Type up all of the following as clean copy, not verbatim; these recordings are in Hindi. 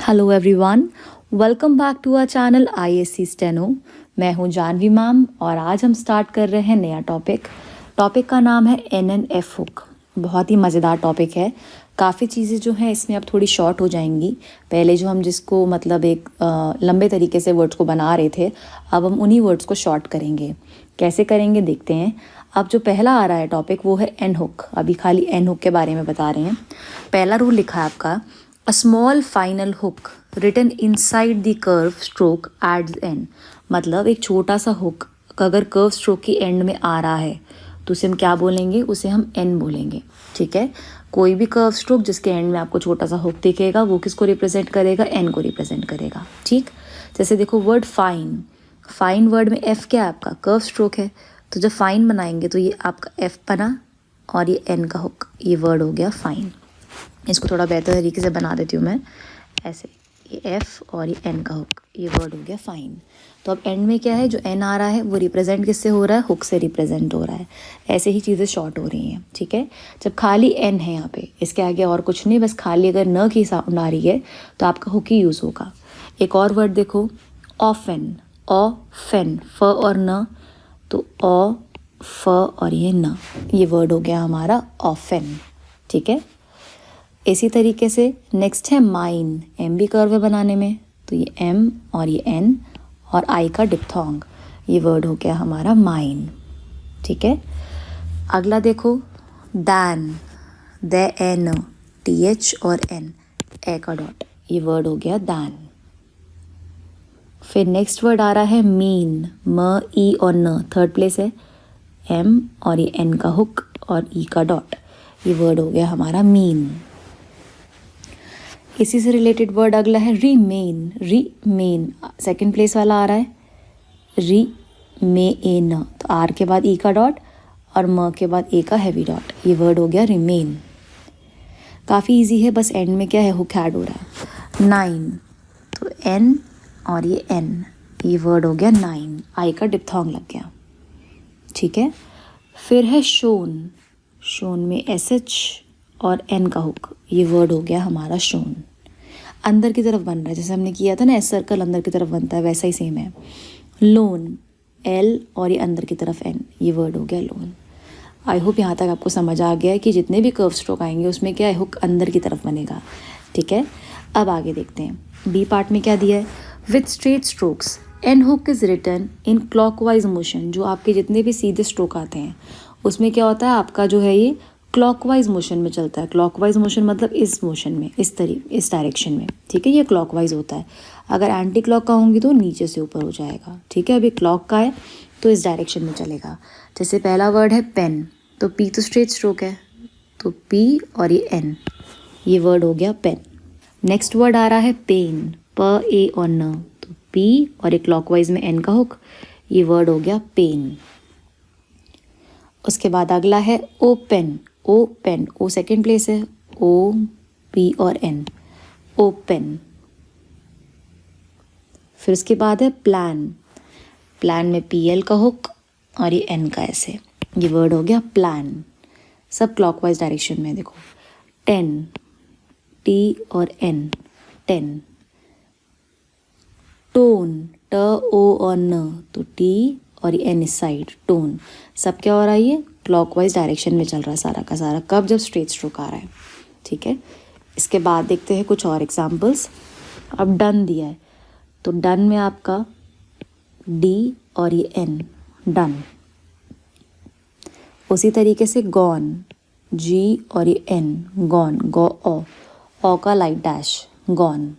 Hello everyone, welcome back to our channel ISC steno. मैं हूं जानवी मैम और आज हम स्टार्ट कर रहे हैं नया टॉपिक का नाम है एनएनएफ हुक। बहुत ही मज़ेदार टॉपिक है। काफ़ी चीज़ें जो हैं इसमें अब थोड़ी शॉर्ट हो जाएंगी। पहले जो हम जिसको मतलब एक लंबे तरीके से वर्ड्स को बना रहे थे, अब हम उन्हीं वर्ड्स को शॉर्ट करेंगे। कैसे करेंगे देखते हैं। अब जो पहला आ रहा है टॉपिक वो है एन हुक। अभी खाली एन हुक के बारे में बता रहे हैं। पहला रूल लिखा है आपका, A small final hook written inside the curve stroke adds n। मतलब एक छोटा सा हुक अगर कर्व स्ट्रोक की एंड में आ रहा है तो उसे हम क्या बोलेंगे, उसे हम n बोलेंगे। ठीक है, कोई भी कर्व स्ट्रोक जिसके एंड में आपको छोटा सा हुक दिखेगा वो किसको रिप्रेजेंट करेगा, n को रिप्रेजेंट करेगा। ठीक, जैसे देखो वर्ड फाइन वर्ड में f क्या है आपका, कर्व स्ट्रोक है। तो जब फाइन बनाएंगे तो ये आपका f बना और ये n का हुक, ये वर्ड हो गया फाइन। इसको थोड़ा बेहतर तरीके से बना देती हूँ मैं ऐसे, ये एफ और ये एन का हुक, ये वर्ड हो गया फाइन। तो अब एंड में क्या है, जो एन आ रहा है वो रिप्रेजेंट किससे हो रहा है, हुक से रिप्रेजेंट हो रहा है। ऐसे ही चीज़ें शॉर्ट हो रही हैं। ठीक है, जब खाली एन है यहाँ पे, इसके आगे और कुछ नहीं, बस खाली अगर न की साउंड आ रही है तो आपका हुक ही यूज़ होगा। एक और वर्ड देखो, ऑफेन, फेन, फ और न, तो ओ फ और ये न, ये वर्ड हो गया हमारा ऑफेन। ठीक है, इसी तरीके से नेक्स्ट है माइन। एम भी कर्व है बनाने में, तो ये एम और ये एन और आई का डिप्थोंग, ये वर्ड हो गया हमारा माइन। ठीक है, अगला देखो than, the N, T H और एन, ए का डॉट, ये वर्ड हो गया दैन। फिर नेक्स्ट वर्ड आ रहा है मीन, म ई और न, थर्ड प्लेस है, एम और ये एन का हुक और ई का डॉट, ये वर्ड हो गया हमारा मीन। इसी से रिलेटेड वर्ड अगला है रीमेन, सेकंड प्लेस वाला आ रहा है रीमेन, तो आर के बाद ई का डॉट और म के बाद ए का हैवी डॉट, ये वर्ड हो गया रिमेन। काफ़ी इजी है, बस एंड में क्या है, हुक ऐड हो रहा है। नाइन, तो एन और ये एन, ये वर्ड हो गया नाइन, आई का डिप्थोंग लग गया। ठीक है, फिर है शोन में एस एच और एन का हुक, ये वर्ड हो गया हमारा शोन। अंदर की तरफ बन रहा है, जैसे हमने किया था ना एस सर्कल अंदर की तरफ बनता है, वैसा ही सेम है। लोन, एल और ये अंदर की तरफ एन, ये वर्ड हो गया लोन। आई होप यहाँ तक आपको समझ आ गया है कि जितने भी कर्व स्ट्रोक आएंगे उसमें क्या है, हुक अंदर की तरफ बनेगा। ठीक है, अब आगे देखते हैं बी पार्ट में क्या दिया है। With straight strokes N hook is written in clockwise motion. जो आपके जितने भी सीधे स्ट्रोक आते हैं उसमें क्या होता है, आपका जो है ये क्लॉकवाइज मोशन में चलता है। क्लॉकवाइज मोशन मतलब इस मोशन में, इस डायरेक्शन में। ठीक है, ये क्लॉकवाइज होता है। अगर एंटी क्लॉक का होंगी तो नीचे से ऊपर हो जाएगा। ठीक है, अभी क्लॉक का है तो इस डायरेक्शन में चलेगा। जैसे पहला वर्ड है पेन, तो पी तो स्ट्रेट स्ट्रोक है, तो पी और ये एन, ये वर्ड हो गया पेन। नेक्स्ट वर्ड आ रहा है पेन, प ए और न, तो पी और ये क्लॉकवाइज में एन का हुक, ये वर्ड हो गया पेन। उसके बाद अगला है ओपन, ओ सेकेंड प्लेस है, ओ पी और एन, ओपन। फिर उसके बाद है प्लान में पी एल का हुक और ये एन का ऐसे, ये वर्ड हो गया प्लान। सब क्लॉकवाइज डायरेक्शन में। देखो टेन, टी और एन, टेन। टोन, ट ओ और न, तो टी और ये एन इस साइड, टोन। सब क्या हो रहा है, ये क्लॉकवाइज डायरेक्शन में चल रहा है सारा का सारा। कब, जब स्ट्रेट स्ट्रोक आ रहा है। ठीक है, इसके बाद देखते हैं कुछ और एग्जांपल्स। अब डन दिया है, तो डन में आपका डी और ये एन, डन। उसी तरीके से गॉन, जी और ये एन, गॉन, गो ओ का light dash, gone.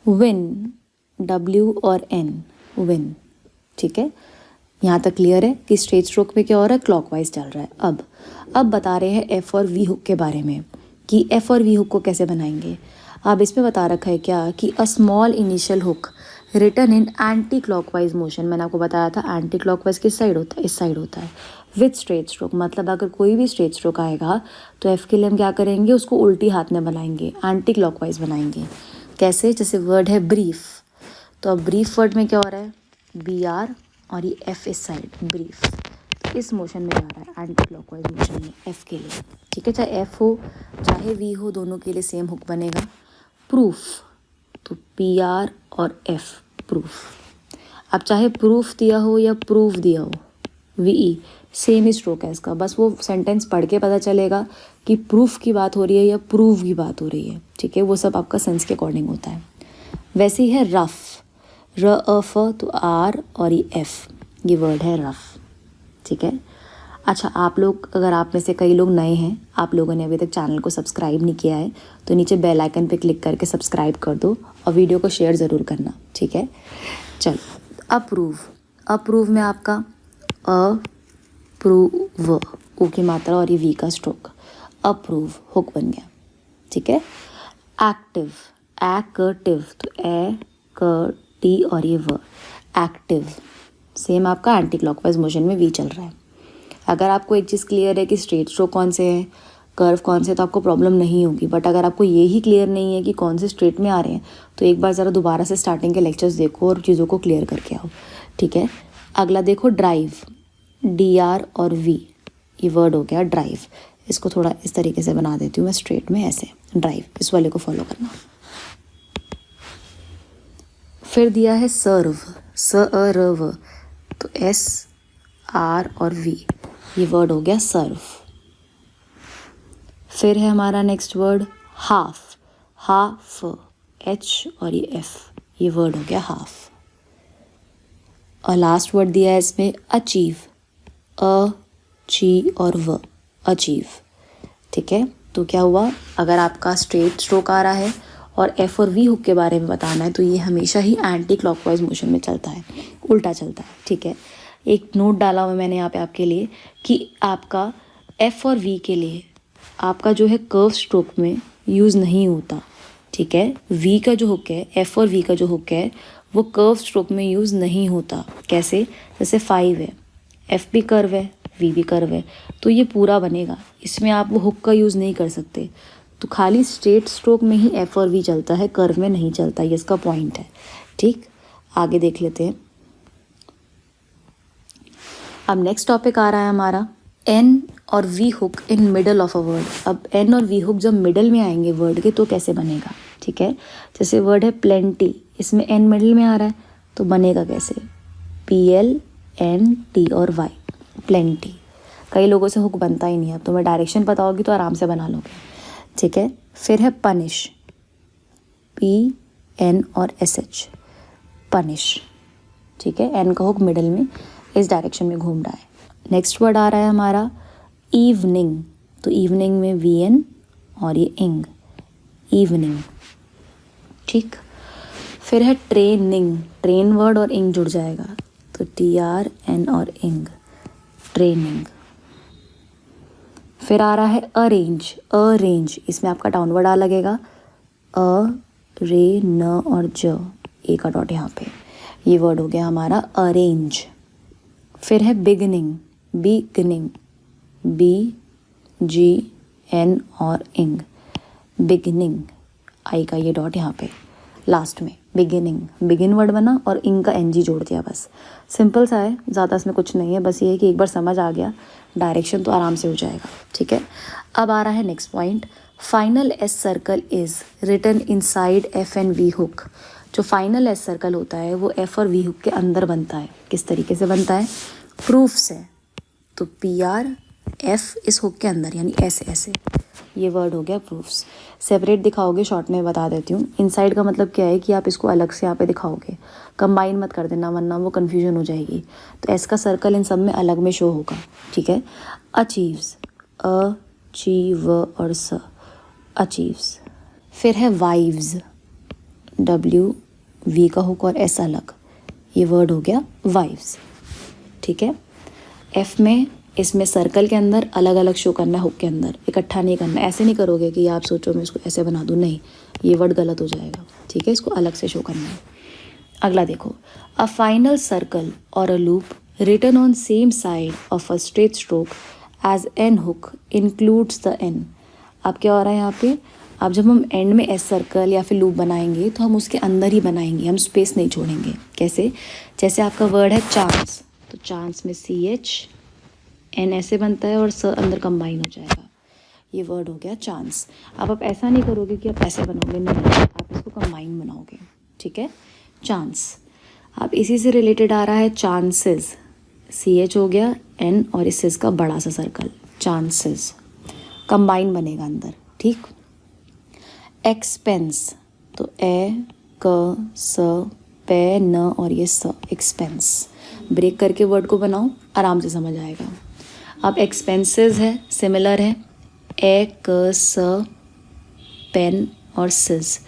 Win, W और एन, विन। ठीक है, यहाँ तक क्लियर है कि स्ट्रेट स्ट्रोक में क्या हो रहा है, क्लॉकवाइज चल रहा है। अब बता रहे हैं एफ और वी हुक के बारे में कि एफ और वी हुक को कैसे बनाएंगे। अब इसमें बता रखा है क्या कि a small initial hook written in anti clockwise motion. मैंने आपको बताया था एंटी क्लॉकवाइज किस साइड होता है, इस साइड होता है। विथ स्ट्रेट स्ट्रोक मतलब अगर कोई भी स्ट्रेट स्ट्रोक आएगा तो एफ के लिए हम क्या करेंगे, उसको उल्टी हाथ में बनाएंगे, एंटी क्लॉकवाइज बनाएंगे। कैसे, जैसे वर्ड है ब्रीफ, तो अब ब्रीफ वर्ड में क्या हो रहा है, बी आर और ये एफ इस साइड, ब्रीफ, तो इस मोशन में जा रहा है एंटी क्लॉकवाइज मोशन में एफ के लिए। ठीक है, चाहे एफ हो चाहे वी हो, दोनों के लिए सेम हुक बनेगा। प्रूफ, तो PR और F, प्रूफ। अब चाहे प्रूफ दिया हो या प्रूफ दिया हो, VE सेम ही स्ट्रोक है इसका, बस वो सेंटेंस पढ़ के पता चलेगा कि प्रूफ की बात हो रही है या प्रूव की बात हो रही है, ठीक है। वो सब आपका सेंस के अकॉर्डिंग होता है। वैसे ही है रफ, RF, तो R और ये F, ये वर्ड है रफ, ठीक है। अच्छा, आप लोग, अगर आप में से कई लोग नए हैं, आप लोगों ने अभी तक चैनल को सब्सक्राइब नहीं किया है, तो नीचे बेल आइकन पे क्लिक करके सब्सक्राइब कर दो और वीडियो को शेयर ज़रूर करना, ठीक है। चलो, अप्रूव, अप्रूव में आपका अप्रूव, ओ की मात्रा और ये वी का स्ट्रोक, अप्रूव हुक बन गया, ठीक है। एक्टिव, एक्टिव, तो ए क टी और ये व, एक्टिव, सेम आपका एंटी क्लॉकवाइज मोशन में वी चल रहा है। अगर आपको एक चीज़ क्लियर है कि स्ट्रेट स्ट्रोक कौन से हैं, कर्व कौन से, तो आपको प्रॉब्लम नहीं होगी। बट अगर आपको ये ही क्लियर नहीं है कि कौन से स्ट्रेट में आ रहे हैं, तो एक बार ज़रा दोबारा से स्टार्टिंग के लेक्चर्स देखो और चीज़ों को क्लियर करके आओ, ठीक है। अगला देखो ड्राइव, DR और V, ये वर्ड हो गया ड्राइव। इसको थोड़ा इस तरीके से बना देती हूँ मैं स्ट्रेट में, ऐसे ड्राइव, इस वाले को फॉलो करना। फिर दिया है सर्व, SRV, तो SR और V, ये वर्ड हो गया सर्व। फिर है हमारा next word half, half, H और ये F, ये वर्ड हो गया हाफ। और लास्ट वर्ड दिया है इसमें अचीव, ची और व, अचीव, ठीक है। तो क्या हुआ, अगर आपका स्ट्रेट स्ट्रोक आ रहा है और F और V हुक के बारे में बताना है, तो ये हमेशा ही एंटी क्लॉकवाइज मोशन में चलता है, उल्टा चलता है, ठीक है। एक नोट डाला हुआ मैंने यहाँ पे आपके लिए कि आपका F और V के लिए आपका जो है कर्व स्ट्रोक में यूज़ नहीं होता, ठीक है। V का जो हुक है, F और V का जो हुक है, वो कर्व स्ट्रोक में यूज़ नहीं होता। कैसे, जैसे 5 है, F भी कर्व है, V भी कर्व है, तो ये पूरा बनेगा, इसमें आप वो हुक का यूज़ नहीं कर सकते। तो खाली स्ट्रेट स्ट्रोक में ही F और V चलता है, कर्व में नहीं चलता, ये इसका पॉइंट है, ठीक। आगे देख लेते हैं। अब नेक्स्ट टॉपिक आ रहा है हमारा N और V hook in middle of a word. अब N और V हुक जब मिडल में आएंगे वर्ड के, तो कैसे बनेगा, ठीक है। जैसे वर्ड है प्लेंटी, इसमें N मिडल में आ रहा है, तो बनेगा कैसे, PLNT और Y, प्लेंटी। कई लोगों से हुक बनता ही नहीं है, अब तुम्हें डायरेक्शन पता होगी तो आराम से बना लोगे, ठीक है। फिर है पनिश, PN और SH, पनिश, ठीक है। N का हुक मिडल में इस डायरेक्शन में घूम रहा है। नेक्स्ट वर्ड आ रहा है हमारा इवनिंग, तो इवनिंग में VN और ये इंग, इवनिंग, ठीक। फिर है ट्रेनिंग, ट्रेन वर्ड और इंग जुड़ जाएगा, तो TRN और इंग, ट्रेनिंग। फिर आ रहा है अरेंज, अरेंज, इसमें आपका डाउनवर्ड आ लगेगा, रे न और ज, ए का डॉट यहाँ पे, ये वर्ड हो गया हमारा अरेंज। फिर है बिगनिंग, बिगनिंग, BGN और इंग, बिगनिंग, आई का ये डॉट यहाँ पे लास्ट में, बिगिनिंग, बिगिन वर्ड बना और इंग का NG जोड़ दिया, बस सिंपल सा है, ज़्यादा इसमें कुछ नहीं है, बस ये है कि एक बार समझ आ गया डायरेक्शन तो आराम से हो जाएगा, ठीक है। अब आ रहा है next point, final S circle is written inside F and V hook. जो फाइनल S सर्कल होता है वो F और V हुक के अंदर बनता है। किस तरीके से बनता है, प्रूफ से, तो PR F इस हुक के अंदर, यानी ऐसे ऐसे, ये वर्ड हो गया प्रूफ्स। सेपरेट दिखाओगे, शॉर्ट में बता देती हूँ। इनसाइड का मतलब क्या है कि आप इसको अलग से यहाँ पे दिखाओगे, कंबाइन मत कर देना वरना वो कन्फ्यूजन हो जाएगी। तो S का सर्कल इन सब में अलग में शो होगा, ठीक है। अचीव्स, अचीव और स, अचीव्स। फिर है वाइव्स, WV का हुक और S अलग, ये वर्ड हो गया वाइव्स, ठीक है। F में, इसमें सर्कल के अंदर अलग अलग शो करना है, हुक के अंदर इकट्ठा नहीं करना। ऐसे नहीं करोगे कि आप सोचो मैं इसको ऐसे बना दूँ, नहीं, ये वर्ड गलत हो जाएगा, ठीक है। इसको अलग से शो करना है। अगला देखो, अ फाइनल सर्कल और a loop written on same side of a straight stroke as N hook includes the N। अब क्या हो रहा है यहाँ पे, अब जब हम एंड में S सर्कल या फिर लूप बनाएंगे तो हम उसके अंदर ही बनाएंगे, हम स्पेस नहीं छोड़ेंगे। कैसे, जैसे आपका वर्ड है चांस, तो चांस में CH N ऐसे बनता है और स अंदर कंबाइन हो जाएगा। ये वर्ड हो गया चांस। अब आप ऐसा नहीं करोगे कि आप ऐसे बनोगे, नहीं, आप इसको कंबाइन बनाओगे, ठीक है, चांस। अब इसी से रिलेटेड आ रहा है चांसेस, CH हो गया N और इस सिस का बड़ा सा सर्कल, चांसेस, कंबाइन बनेगा अंदर, ठीक। एक्सपेंस, तो ए क स पे न और ये स, एक्सपेंस। ब्रेक करके वर्ड को बनाओ, आराम से समझ आएगा। अब एक्सपेंसेस है, सिमिलर है, ए क स पेन और सिस,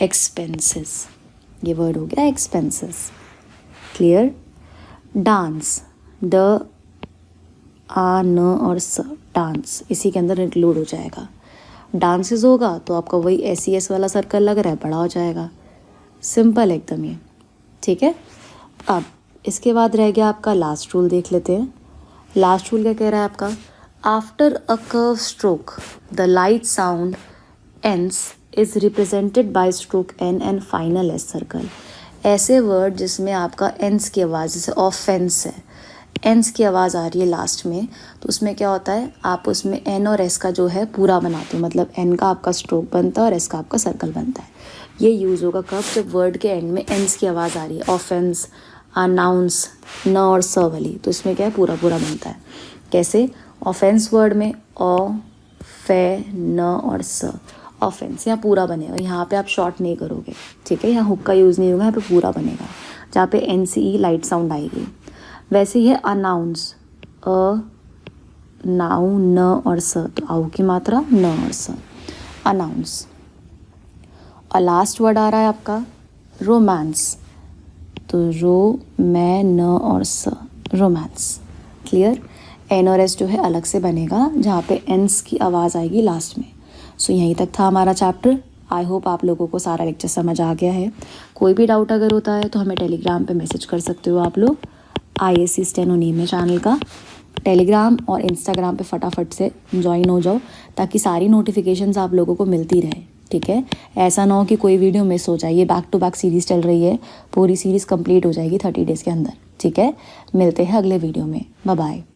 एक्सपेंसेस, ये वर्ड हो गया एक्सपेंसेस, क्लियर। डांस, ड आ न और स, डांस, इसी के अंदर इंक्लूड हो जाएगा। डांसेस होगा तो आपका वही SES वाला सर्कल लग रहा है, बड़ा हो जाएगा, सिंपल एकदम ये, ठीक है। अब इसके बाद रह गया आपका लास्ट रूल, देख लेते हैं। लास्ट रूल क्या कह रहा है आपका, after a curve stroke the light sound N S is represented by stroke N and final S circle. ऐसे वर्ड जिसमें आपका एंस की आवाज़, जैसे ऑफेंस है, एंस की आवाज़ आ रही है लास्ट में, तो उसमें क्या होता है, आप उसमें N और S का जो है पूरा बनाते हो, मतलब N का आपका स्ट्रोक बनता है और S का आपका सर्कल बनता है। ये यूज़ होगा कब, जब वर्ड के एंड में एंस की आवाज़ आ रही है, ऑफेंस, अनाउंस, न और स वाली, तो इसमें क्या है, पूरा पूरा बनता है। कैसे, ऑफेंस वर्ड में ओ फे न और स, ऑफेंस, यहाँ पूरा बनेगा, यहाँ पे आप शॉर्ट नहीं करोगे, ठीक है, यहाँ हुक का यूज़ नहीं होगा, यहाँ पे पूरा बनेगा, जहाँ पे NCE लाइट साउंड आएगी। वैसे ही है अनाउंस, अ नाउ न और स, तो आउ की मात्रा न और स, अनाउंस। और लास्ट वर्ड आ रहा है आपका रोमांस, तो रो मैं न और स, रोमांस, क्लियर। N और S जो है अलग से बनेगा, जहाँ पे एंस की आवाज़ आएगी लास्ट में। सो यहीं तक था हमारा चैप्टर। आई होप आप लोगों को सारा लेक्चर समझ आ गया है। कोई भी डाउट अगर होता है तो हमें टेलीग्राम पे मैसेज कर सकते हो आप लोग, ISC स्टेनो नेम है चैनल का। टेलीग्राम और इंस्टाग्राम पे फटाफट से ज्वाइन हो जाओ, ताकि सारी नोटिफिकेशंस आप लोगों को मिलती रहे, ठीक है। ऐसा ना हो कि कोई वीडियो मिस हो जाए। ये बैक टू बैक सीरीज़ चल रही है, पूरी सीरीज़ कंप्लीट हो जाएगी 30 डेज़ के अंदर, ठीक है। मिलते हैं अगले वीडियो में, बाय बाय।